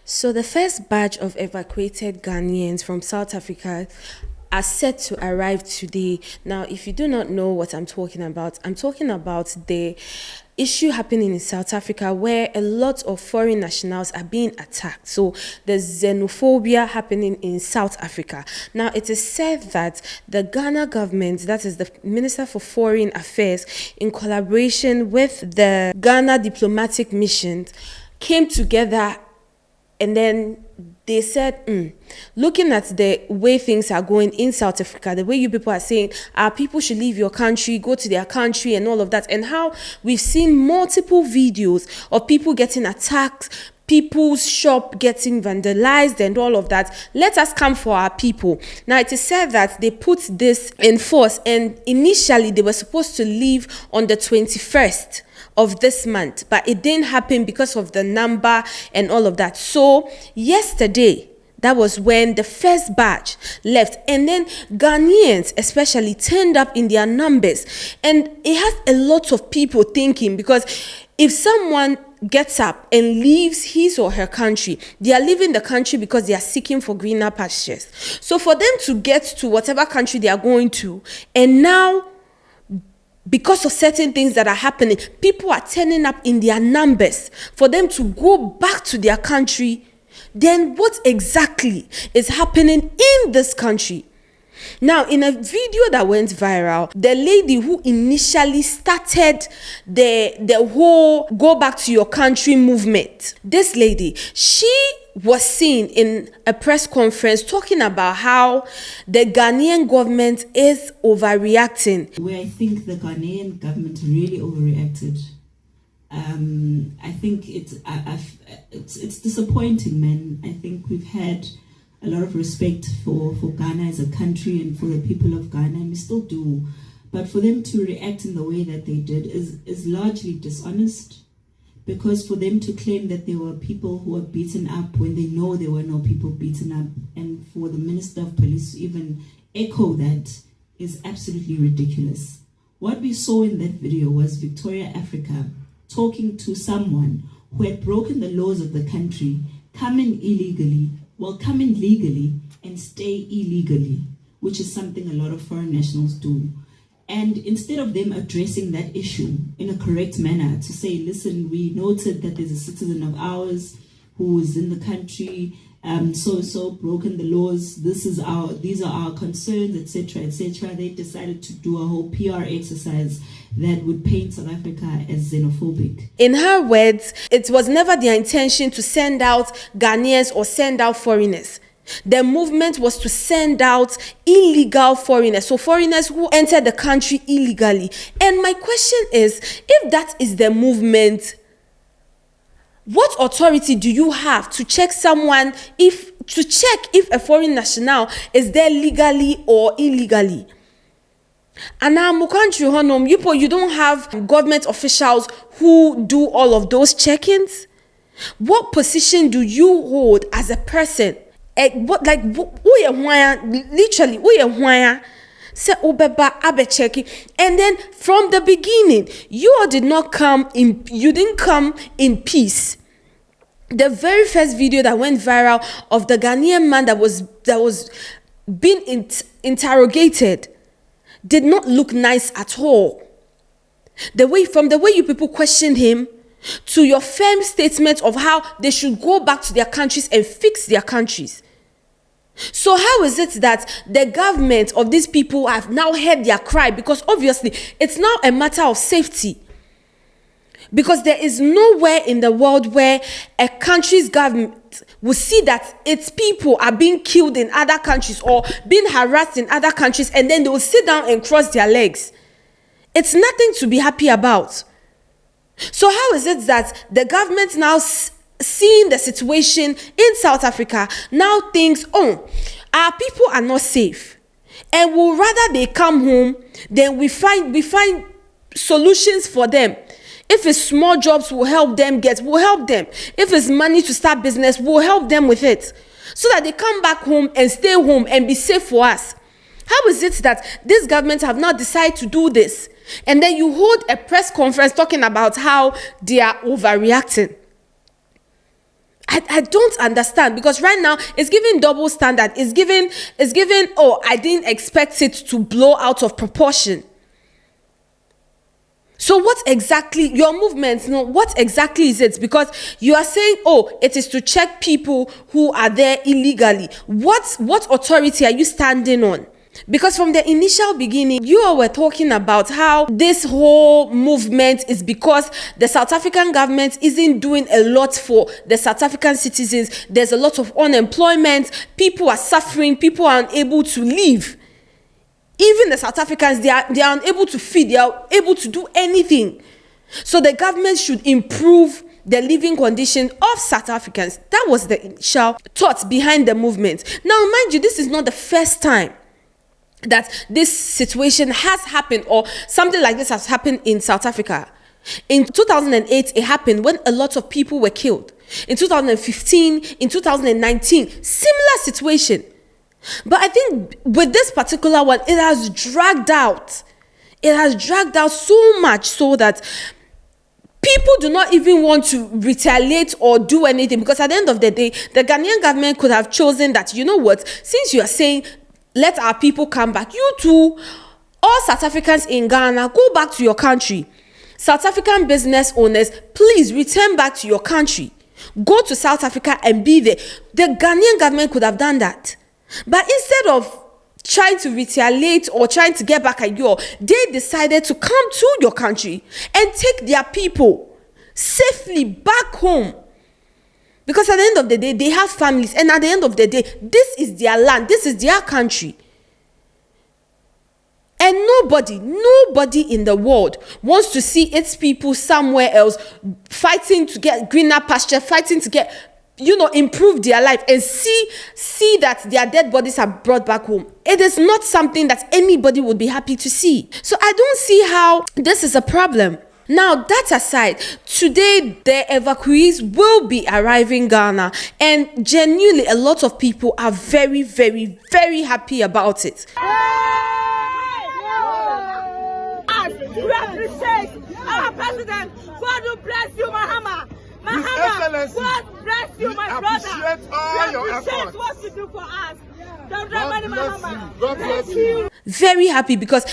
So the first batch of evacuated Ghanaians from South Africa are set to arrive today. Now, if you do not know what I'm talking about the issue happening in South Africa where a lot of foreign nationals are being attacked. So there's xenophobia happening in South Africa. Now, it is said that the Ghana government, that is the Minister for Foreign Affairs, in collaboration with the Ghana diplomatic mission, came together and then they said, looking at the way things are going in South Africa, the way you people are saying, people should leave your country, go to their country and all of that, and how we've seen multiple videos of people getting attacked, people's shop getting vandalized and all of that. Let us come for our people. Now, it is said that they put this in force, and initially they were supposed to leave on the 21st of this month, but it didn't happen because of the number and all of that. So yesterday, that was when the first batch left, and then Ghanaians especially turned up in their numbers, and it has a lot of people thinking, because if someone gets up and leaves his or her country, they are leaving the country because they are seeking for greener pastures. So for them to get to whatever country they are going to, and now because of certain things that are happening, people are turning up in their numbers for them to go back to their country, then what exactly is happening in this country? Now, in a video that went viral, the lady who initially started the whole go back to your country movement, this lady, she was seen in a press conference talking about how the Ghanaian government is overreacting. Where I think the Ghanaian government really overreacted. I think it's disappointing, man. I think we've had a lot of respect for Ghana as a country and for the people of Ghana, and we still do. But for them to react in the way that they did is largely dishonest, because for them to claim that there were people who were beaten up when they know there were no people beaten up, and for the Minister of Police to even echo that, is absolutely ridiculous. What we saw in that video was Victoria Africa talking to someone who had broken the laws of the country, come in legally, and stay illegally, which is something a lot of foreign nationals do. And instead of them addressing that issue in a correct manner, to say, listen, we noted that there's a citizen of ours who is in the country, so broken the laws, these are our concerns, etc., they decided to do a whole PR exercise that would paint South Africa as xenophobic. In her words, it was never their intention to send out Ghanaians or send out foreigners. The movement was to send out illegal foreigners, so foreigners who entered the country illegally. And my question is, if that is the movement, what authority do you have to check someone, if a foreign national is there legally or illegally? And now, country, you don't have government officials who do all of those check-ins. What position do you hold as a person? Literally, say obeba abe checking, and then from the beginning, you didn't come in peace. The very first video that went viral of the Ghanaian man that was being interrogated did not look nice at all. From the way you people questioned him, to your firm statement of how they should go back to their countries and fix their countries. So how is it that the government of these people have now heard their cry? Because obviously it's now a matter of safety. Because there is nowhere in the world where a country's government will see that its people are being killed in other countries or being harassed in other countries, and then they will sit down and cross their legs. It's nothing to be happy about. So how is it that the government now seeing the situation in South Africa now thinks, our people are not safe, and would rather they come home than we find solutions for them? If it's small jobs, we'll help them. If it's money to start business, we'll help them with it, so that they come back home and stay home and be safe for us. How is it that this government have not decided to do this? And then you hold a press conference talking about how they are overreacting. I don't understand, because right now it's giving double standard. It's giving, oh, I didn't expect it to blow out of proportion. So what exactly, your movement, what exactly is it? Because you are saying, oh, it is to check people who are there illegally. What authority are you standing on? Because from the initial beginning, you all were talking about how this whole movement is because the South African government isn't doing a lot for the South African citizens. There's a lot of unemployment. People are suffering. People are unable to live. Even the South Africans, they are unable to feed. They are able to do anything. So the government should improve the living condition of South Africans. That was the initial thought behind the movement. Now, mind you, this is not the first time that this situation has happened, or something like this has happened in South Africa. In 2008, it happened when a lot of people were killed. In 2015, in 2019, similar situation. But I think with this particular one, it has dragged out. It has dragged out so much so that people do not even want to retaliate or do anything. Because at the end of the day, the Ghanaian government could have chosen that, you know what, since you are saying, let our people come back, you too, all South Africans in Ghana, go back to your country. South African business owners, please return back to your country. Go to South Africa and be there. The Ghanaian government could have done that. But instead of trying to retaliate or trying to get back at you, they decided to come to your country and take their people safely back home. Because at the end of the day, they have families. And at the end of the day, this is their land. This is their country. And nobody in the world wants to see its people somewhere else fighting to get greener pasture, fighting to get, improve their life, and see that their dead bodies are brought back home. It is not something that anybody would be happy to see. So I don't see how this is a problem. Now, that aside, today the evacuees will be arriving in Ghana, and genuinely a lot of people are very, very, very happy about it. We appreciate our president. God will bless you, Mahama. Mahama, God bless you, my brother. We appreciate what you do for us. God bless you. Very happy, because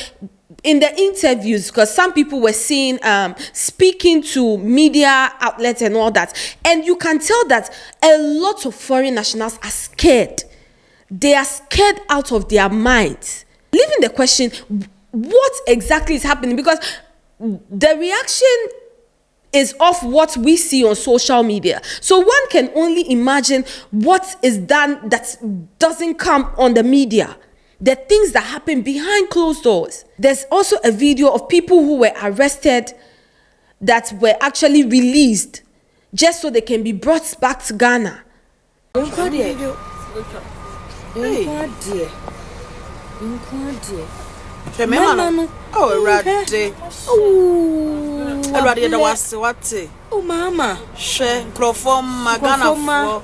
in the interviews, because some people were seen speaking to media outlets and all that, and you can tell that a lot of foreign nationals are scared. They are scared out of their minds. Leaving the question, what exactly is happening? Because the reaction is of what we see on social media. So one can only imagine what is done that doesn't come on the media. The things that happen behind closed doors. There's also a video of people who were arrested that were actually released just so they can be brought back to Ghana. Oh, Mama. She chloroform Ghana.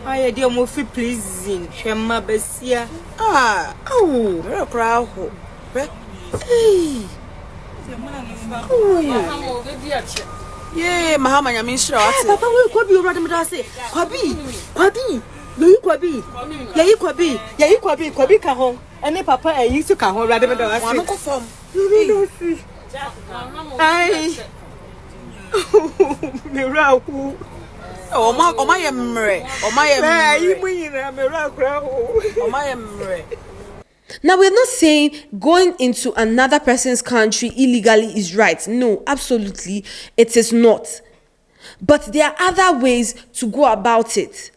I dear Mofi pleasing. Shema Bessia. Ah, Oh, very proud. hey. Yeah, Mahama, I mean, sure. Papa will Kwabi rather than say, Kwabi, Yay Kwabi, Kahon, and then Papa, I used to Kahon rather than I One uncle form. You don't see. I. Miracle. Oh, my emre. Oh, my emre. Now, we're not saying going into another person's country illegally is right. No, absolutely, it is not. But there are other ways to go about it.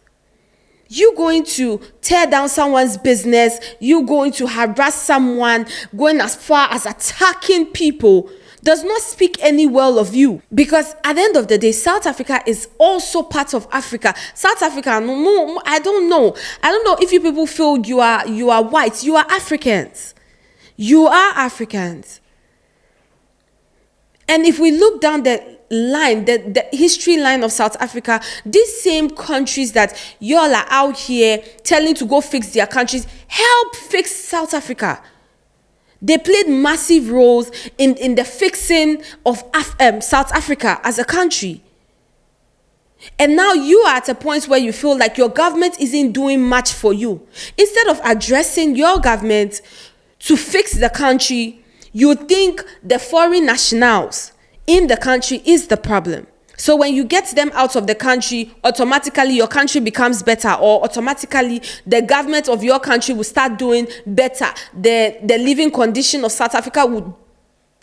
You going to tear down someone's business, you going to harass someone, going as far as attacking people, does not speak any well of you. Because at the end of the day, South Africa is also part of Africa. South Africa, no, I don't know. I don't know if you people feel you are white. You are Africans. You are Africans. And if we look down the line, the history line of South Africa, these same countries that y'all are out here telling to go fix their countries, help fix South Africa. They played massive roles in the fixing of South Africa as a country. And now you are at a point where you feel like your government isn't doing much for you. Instead of addressing your government to fix the country, you think the foreign nationals in the country is the problem. So when you get them out of the country, automatically your country becomes better, or automatically the government of your country will start doing better. The living condition of South Africa would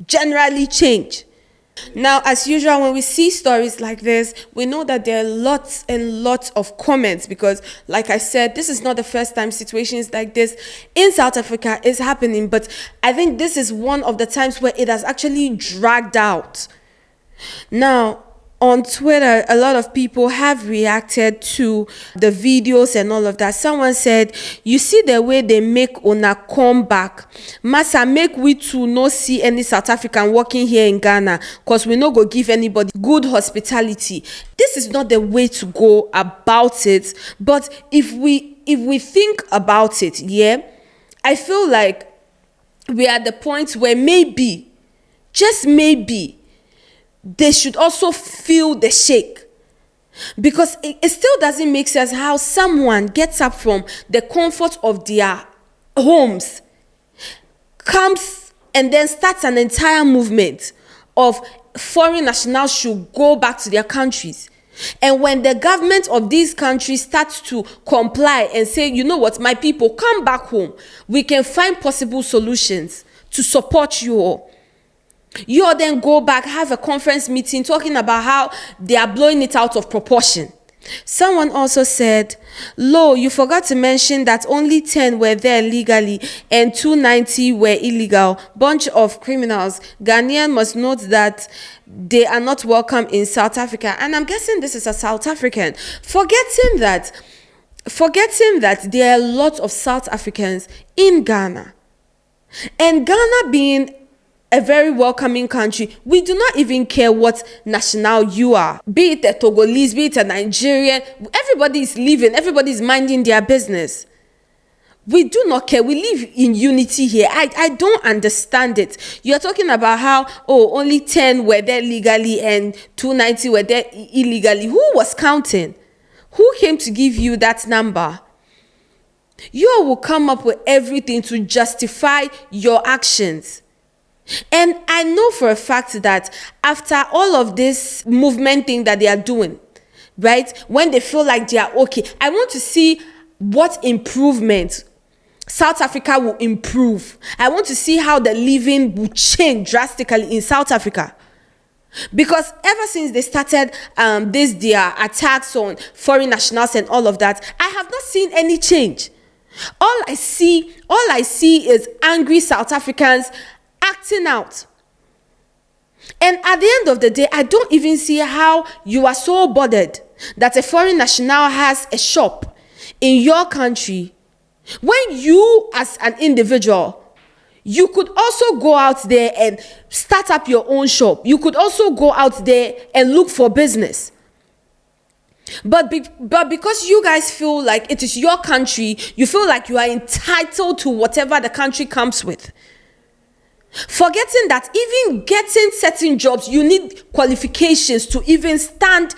generally change. Now, as usual, when we see stories like this, we know that there are lots and lots of comments because, like I said, this is not the first time situations like this in South Africa is happening. But I think this is one of the times where it has actually dragged out. Now, on Twitter, a lot of people have reacted to the videos and all of that. Someone said, you see the way they make una come back. Massa, make we too no see any South African working here in Ghana because we no go give anybody good hospitality. This is not the way to go about it. But if we think about it, yeah, I feel like we are at the point where maybe, just maybe, they should also feel the shake, because it still doesn't make sense how someone gets up from the comfort of their homes, comes and then starts an entire movement of foreign nationals should go back to their countries. And when the government of these countries starts to comply and say, you know what, my people, come back home, we can find possible solutions to support you all. You all then go back, have a conference meeting talking about how they are blowing it out of proportion. Someone also said, Lo, you forgot to mention that only 10 were there legally and 290 were illegal. Bunch of criminals. Ghanaian must note that they are not welcome in South Africa. And I'm guessing this is a South African. Forgetting that there are a lot of South Africans in Ghana. And Ghana being a very welcoming country, we do not even care what national you are. Be it a Togolese, be it a Nigerian, everybody is living, everybody is minding their business. We do not care. We live in unity here. I don't understand it. You're talking about how, only 10 were there legally and 290 were there illegally. Who was counting? Who came to give you that number? You will come up with everything to justify your actions. And I know for a fact that after all of this movement thing that they are doing, right, when they feel like they are okay, I want to see what improvement South Africa will improve. I want to see how the living will change drastically in South Africa. Because ever since they started their attacks on foreign nationals and all of that, I have not seen any change. All I see is angry South Africans acting out. And at the end of the day, I don't even see how you are so bothered that a foreign national has a shop in your country when you as an individual, you could also go out there and start up your own shop. You could also go out there and look for business. But because you guys feel like it is your country, you feel like you are entitled to whatever the country comes with. Forgetting that even getting certain jobs, you need qualifications to even stand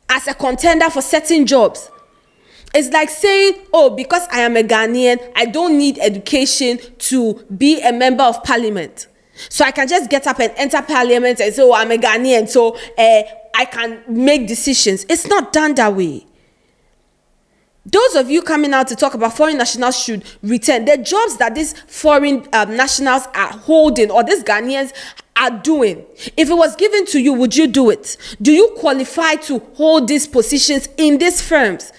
as a contender for certain jobs. It's like saying, because I am a Ghanaian, I don't need education to be a member of parliament. So I can just get up and enter parliament and say, I'm a Ghanaian, so I can make decisions. It's not done that way. Those of you coming out to talk about foreign nationals should return. The jobs that these foreign nationals are holding or these Ghanaians are doing, if it was given to you, would you do it? Do you qualify to hold these positions in these firms?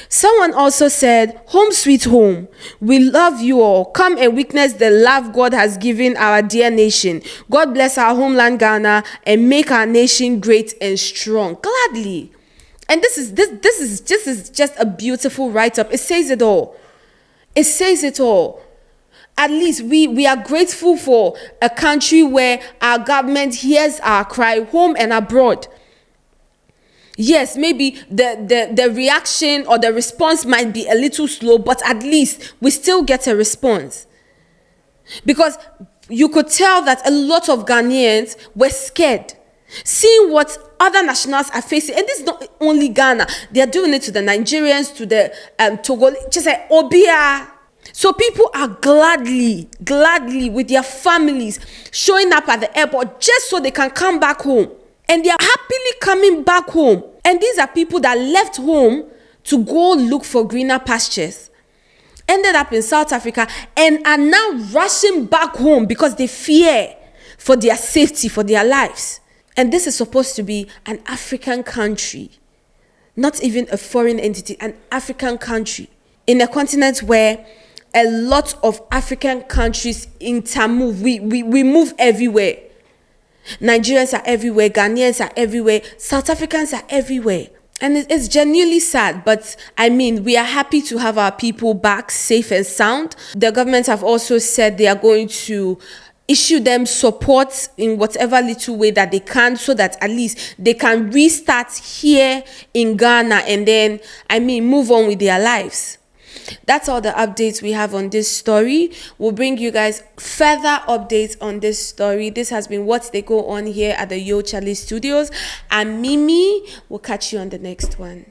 Someone also said, home sweet home. We love you all. Come and witness the love God has given our dear nation. God bless our homeland Ghana and make our nation great and strong. Gladly. And this is just a beautiful write-up. It says it all. It says it all. At least we are grateful for a country where our government hears our cry home and abroad. Yes, maybe the reaction or the response might be a little slow, but at least we still get a response. Because you could tell that a lot of Ghanaians were scared. Seeing what other nationals are facing, and this is not only Ghana, they are doing it to the Nigerians, to the Togo, just like Obia. So people are gladly with their families showing up at the airport just so they can come back home. And they are happily coming back home. And these are people that left home to go look for greener pastures, ended up in South Africa, and are now rushing back home because they fear for their safety, for their lives. And this is supposed to be an African country, not even a foreign entity, an African country in a continent where a lot of African countries intermove. We move everywhere. Nigerians are everywhere, Ghanaians are everywhere, South Africans are everywhere. And it's genuinely sad, but I mean, we are happy to have our people back safe and sound. The government have also said they are going to issue them support in whatever little way that they can, so that at least they can restart here in Ghana and then, move on with their lives. That's all the updates we have on this story. We'll bring you guys further updates on this story. This has been What They Go On here at the Yo Charlie Studios. And Mimi will catch you on the next one.